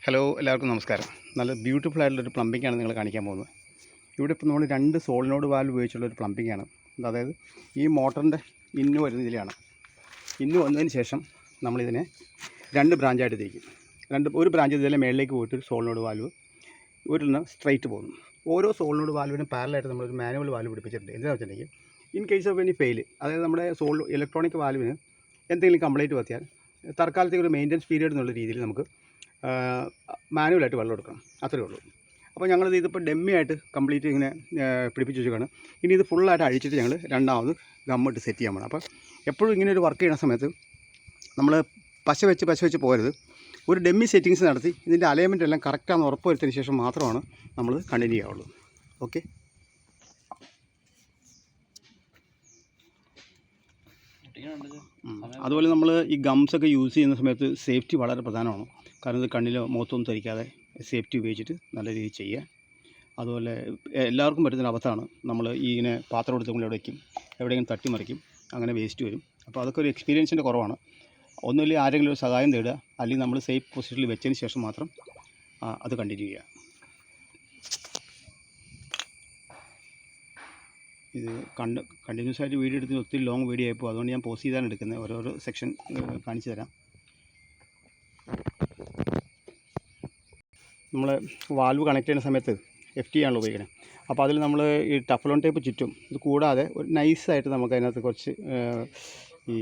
Hello, എല്ലാവർക്കും നമസ്കാരം. നല്ല ബ്യൂട്ടിഫുൾ ആയിട്ടുള്ളൊരു പ്ലംബിങ്ങാണ് നിങ്ങൾ കാണിക്കാൻ പോകുന്നത്. ഇവിടെ ഇപ്പോൾ നമ്മൾ 2 സോളിനോഡ് വാൽവ് ഉപയോഗിച്ചുള്ളൊരു പ്ലംബിങ്ങാണ്. അതായത് ഈ മോട്ടറിൻ്റെ ഇന്ന് വരുന്ന ഇതിലാണ്. ഇന്ന് വന്നതിന് ശേഷം നമ്മളിതിനെ 2 ബ്രാഞ്ചായിട്ട് തിരിക്കും. ഒരു ബ്രാഞ്ച് ഇതിലെ മേളിലേക്ക് പോയിട്ട് ഒരു സോളിനോഡ് വാൽവ്, ഒരെണ്ണം സ്ട്രൈറ്റ് പോകുന്നു. ഓരോ സോളിനോഡ് വാൽവിനും പാരലായിട്ട് നമ്മളൊരു മാനുവൽ വാൽവ് പിടിപ്പിച്ചിട്ടുണ്ട്. എന്താണെന്ന് വെച്ചിട്ടുണ്ടെങ്കിൽ in case of any fail, അതായത് നമ്മുടെ ഇലക്ട്രോണിക് വാൽവിന് എന്തെങ്കിലും കംപ്ലൈൻറ്റ് പറ്റിയാൽ തൽക്കാലത്തേക്ക് ഒരു മെയിൻ്റനൻസ് പീരീഡ് എന്നുള്ള രീതിയിൽ നമുക്ക് മാനുവലായിട്ട് വെള്ളം എടുക്കണം, അത്രയേ ഉള്ളൂ. അപ്പോൾ ഞങ്ങളിത് ഇതിപ്പോൾ ഡെമ്മി ആയിട്ട് കംപ്ലീറ്റ് ഇങ്ങനെ പിടിപ്പിച്ച് വെച്ചേക്കാണ്. ഇനി ഇത് ഫുള്ളായിട്ട് അഴിച്ചിട്ട് ഞങ്ങൾ രണ്ടാമത് ഗമ്മിട്ട് സെറ്റ് ചെയ്യാൻ പോകണം. അപ്പോൾ എപ്പോഴും ഇങ്ങനെ ഒരു വർക്ക് ചെയ്യുന്ന സമയത്ത് നമ്മൾ പശ വെച്ച് പോകരുത്. ഒരു ഡെമ്മി സെറ്റിങ്സ് നടത്തി ഇതിൻ്റെ അലൈൻമെൻറ്റ് എല്ലാം കറക്റ്റാണെന്ന് ഉറപ്പ് വരുത്തിയതിന് ശേഷം മാത്രമാണ് നമ്മൾ കണ്ടിന്യൂ ചെയ്യാവുള്ളൂ. ഓക്കെ. അതുപോലെ നമ്മൾ ഈ ഗംസൊക്കെ യൂസ് ചെയ്യുന്ന സമയത്ത് സേഫ്റ്റി വളരെ പ്രധാനമാണ്. കാരണം ഇത് കണ്ണിലോ മുഖത്തൊന്നും ധരിക്കാതെ സേഫ്റ്റി ഉപയോഗിച്ചിട്ട് നല്ല രീതിയിൽ ചെയ്യുക. അതുപോലെ എല്ലാവർക്കും പറ്റുന്നൊരു അവസ്ഥയാണ്, നമ്മൾ ഈ ഇങ്ങനെ പാത്രം എടുത്ത് നമ്മൾ എവിടെയെങ്കിലും തട്ടിമറിക്കും, അങ്ങനെ വേസ്റ്റ് വരും. അപ്പോൾ അതൊക്കെ ഒരു എക്സ്പീരിയൻസിൻ്റെ കുറവാണ്. ഒന്നുമില്ലെങ്കിൽ ആരെങ്കിലും ഒരു സഹായം തേടുക, അല്ലെങ്കിൽ നമ്മൾ സേഫ് പൊസിഷനിൽ വെച്ചതിന് ശേഷം മാത്രം അത് കണ്ടിന്യൂ ചെയ്യുക. ഇത് കണ്ടിന്യൂസ് ആയിട്ട് വീഡിയോ എടുത്ത് ഒത്തിരി ലോങ് വീഡിയോ ആയിപ്പോൾ, അതുകൊണ്ട് ഞാൻ പോസ് ചെയ്താണ് എടുക്കുന്നത്. ഓരോരോ സെക്ഷൻ കാണിച്ചു തരാം. നമ്മൾ വാൽവ് കണക്ട് ചെയ്യുന്ന സമയത്ത് FT ആണല്ലോ ഉപയോഗിക്കുന്നത്. അപ്പോൾ അതിൽ നമ്മൾ ഈ ടഫ്ലോൺ ടേപ്പ് ചുറ്റും, ഇത് കൂടാതെ ഒരു നൈസായിട്ട് നമുക്ക് അതിനകത്ത് കുറച്ച് ഈ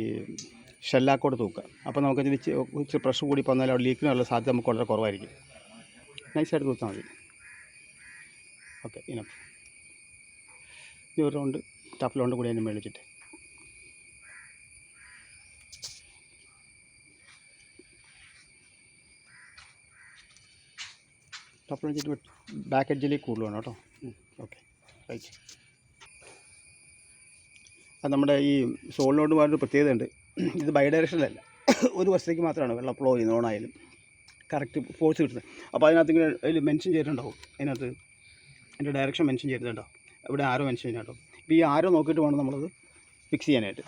ഷെല്ലാക്കോട് തൂക്കുക. അപ്പോൾ നമുക്ക് ഇച്ചിരി പ്രഷർ കൂടി വന്നാൽ അവിടെ ലീക്കിനുള്ള സാധ്യത നമുക്ക് വളരെ കുറവായിരിക്കും. നൈസായിട്ട് തൂത്താൽ മതി. Okay, enough. ഈ ഒരു റൗണ്ട് ടഫ്ലോണ്ട് കൂടി അതിന് മേടിച്ചിട്ട് ടഫ്ലോൺ വെച്ചിട്ട് ബാക്ക് എഡ്ജിലേക്ക് കൂടുതലാണ് കേട്ടോ. Okay, right. അത് നമ്മുടെ ഈ സോളിനോട് വാൽവിന് പ്രത്യേകതയുണ്ട്. ഇത് ബൈ ഡയറക്ഷനിലല്ല, ഒരു വശത്തേക്ക് മാത്രമാണ് വെള്ളം ഫ്ലോ ചെയ്യുന്നത്. ഓണായാലും കറക്റ്റ് ഫോഴ്സ് കിട്ടുന്നത്. അപ്പോൾ അതിനകത്ത് ഇങ്ങനെ അതിൽ മെൻഷൻ ചെയ്തിട്ടുണ്ടാവും, അതിനകത്ത് അതിൻ്റെ ഡയറക്ഷൻ മെൻഷൻ ചെയ്തിട്ടുണ്ടാവും. ഇവിടെ ആരോ മെൻഷൻ ചെയ്യുന്നുണ്ടാവും. ഇപ്പോൾ ഈ ആരോ നോക്കിയിട്ട് വേണം നമ്മളത് ഫിക്സ് ചെയ്യാനായിട്ട്.